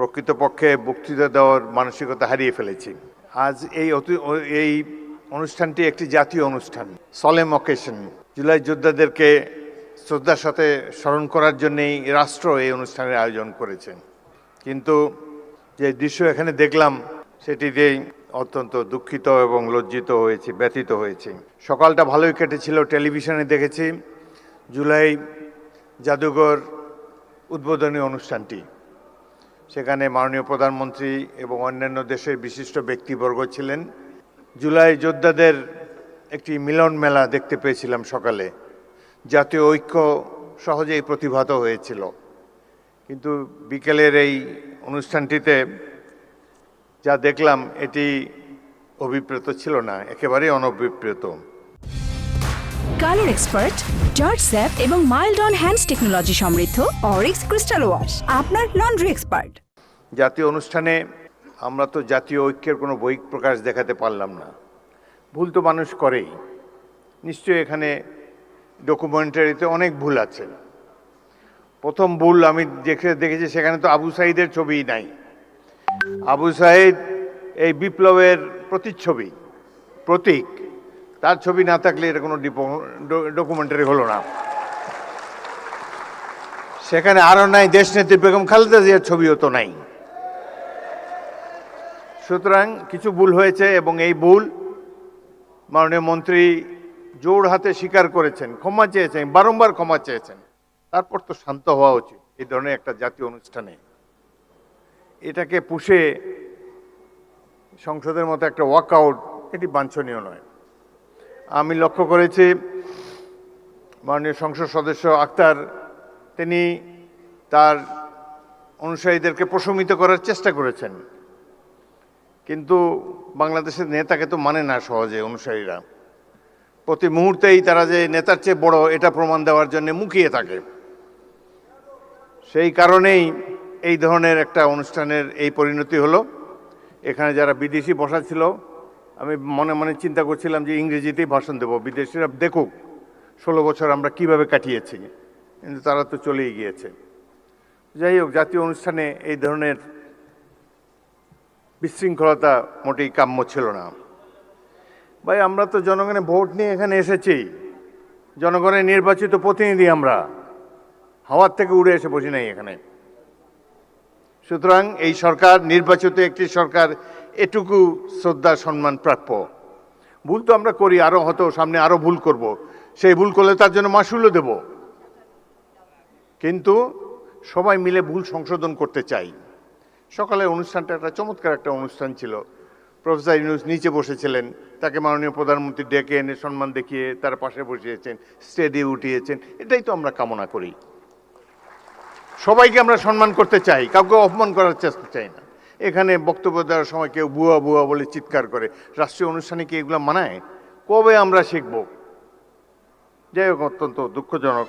প্রকৃতপক্ষে বক্তৃতা দেওয়ার মানসিকতা হারিয়ে ফেলেছি। আজ এই অনুষ্ঠানটি একটি জাতীয় অনুষ্ঠান, সলেম অকেশন। জুলাই যোদ্ধাদেরকে শ্রদ্ধার সাথে স্মরণ করার জন্যই রাষ্ট্র এই অনুষ্ঠানের আয়োজন করেছেন। কিন্তু যে দৃশ্য এখানে দেখলাম সেটিতেই অত্যন্ত দুঃখিত এবং লজ্জিত হয়েছি, ব্যথিত হয়েছি। সকালটা ভালোই কেটেছিল, টেলিভিশনে দেখেছি জুলাই জাদুঘর উদ্বোধনী অনুষ্ঠানটি। সেখানে মাননীয় প্রধানমন্ত্রী এবং অন্যান্য দেশের বিশিষ্ট ব্যক্তিবর্গ ছিলেন। জুলাই যোদ্ধাদের একটি মিলন মেলা দেখতে পেয়েছিলাম সকালে। জাতীয় ঐক্য সহজেই প্রতিভাত হয়েছিল, কিন্তু বিকেলের এই অনুষ্ঠানটিতে যা দেখলাম এটি অভিপ্রেত ছিল না, একেবারেই অনভিপ্রেত। কালার এক্সপার্ট, জর্জ স্যাপ এবং মাইল্ড অন হ্যান্ডস টেকনোলজি সমৃদ্ধ অরিক্স ক্রিস্টাল ওয়াশ আপনার লন্ড্রি এক্সপার্ট। জাতীয় অনুষ্ঠানে আমরা তো জাতীয় ঐক্যের কোনো বহিঃপ্রকাশ দেখাতে পারলাম না। ভুল তো মানুষ করেই, নিশ্চয়ই এখানে ডকুমেন্টারিতে অনেক ভুল আছে। প্রথম ভুল আমি দেখেছি সেখানে তো আবু সাঈদের ছবিই নাই। আবু সাঈদ এই বিপ্লবের প্রতিচ্ছবি, প্রতীক, তার ছবি না থাকলে এটা কোনো ডকুমেন্টারি হলো না। সেখানে আরও নাই দেশনেত্রী বেগম খালেদা জিয়ার ছবিও তো নাই। সুতরাং কিছু ভুল হয়েছে এবং এই ভুল মাননীয় মন্ত্রী জোর হাতে স্বীকার করেছেন, ক্ষমা চেয়েছেন, বারংবার ক্ষমা চেয়েছেন। তারপর তো শান্ত হওয়া উচিত এই ধরনের একটা জাতীয় অনুষ্ঠানে। এটাকে পুষে সংসদের মতো একটা ওয়াকআউট, এটি বাঞ্ছনীয় নয়। আমি লক্ষ্য করেছি মাননীয় সংসদ সদস্য আক্তার, তিনি তার অনুসারীদেরকে প্রশমিত করার চেষ্টা করেছেন, কিন্তু বাংলাদেশের নেতাকে তো মানে না সহজে অনুসারীরা। প্রতি মুহূর্তেই তারা যে নেতার চেয়ে বড় এটা প্রমাণ দেওয়ার জন্য মুখিয়ে থাকে। সেই কারণেই এই ধরনের একটা অনুষ্ঠানের এই পরিণতি হলো। এখানে যারা বিদেশি বসা ছিল, আমি মনে মনে চিন্তা করছিলাম যে ইংরেজিতেই ভাষণ দেব, বিদেশিরা দেখুক 16 বছর আমরা কিভাবে কাটিয়েছি, কিন্তু তারা তো চলেই গিয়েছে। যাই হোক, জাতীয় অনুষ্ঠানে এই ধরনের বিশৃঙ্খলতা মোটেই কাম্য ছিল না। ভাই, আমরা তো জনগণের ভোট নিয়ে এখানে এসেছি, জনগণের নির্বাচিত প্রতিনিধি আমরা, হাওয়ার থেকে উড়ে এসে বসি নাই এখানে। সুতরাং এই সরকার নির্বাচিত একটি সরকার, এটুকু শ্রদ্ধা সম্মান প্রাপ্য। ভুল তো আমরা করি, আরো হয়তো সামনে আরো ভুল করব, সেই ভুল করলে তার জন্য মাসুলও দেব, কিন্তু সবাই মিলে ভুল সংশোধন করতে চাই। সকালে অনুষ্ঠানটা একটা চমৎকার একটা অনুষ্ঠান ছিল। প্রফেসর ইউনূস নিচে বসেছিলেন, তাকে মাননীয় প্রধানমন্ত্রী ডেকে এনে সম্মান দেখিয়ে তার পাশে বসিয়েছেন, স্টেজে উঠিয়েছেন। এটাই তো আমরা কামনা করি। সবাইকে আমরা সম্মান করতে চাই, কাউকে অপমান করার চেষ্টা চাই না। এখানে বক্তব্য দেওয়ার সময় কেউ বুয়া বুয়া বলে চিৎকার করে, রাষ্ট্রীয় অনুষ্ঠানে কি এগুলো মানায়? কবে আমরা শিখব? যাই হোক, অত্যন্ত দুঃখজনক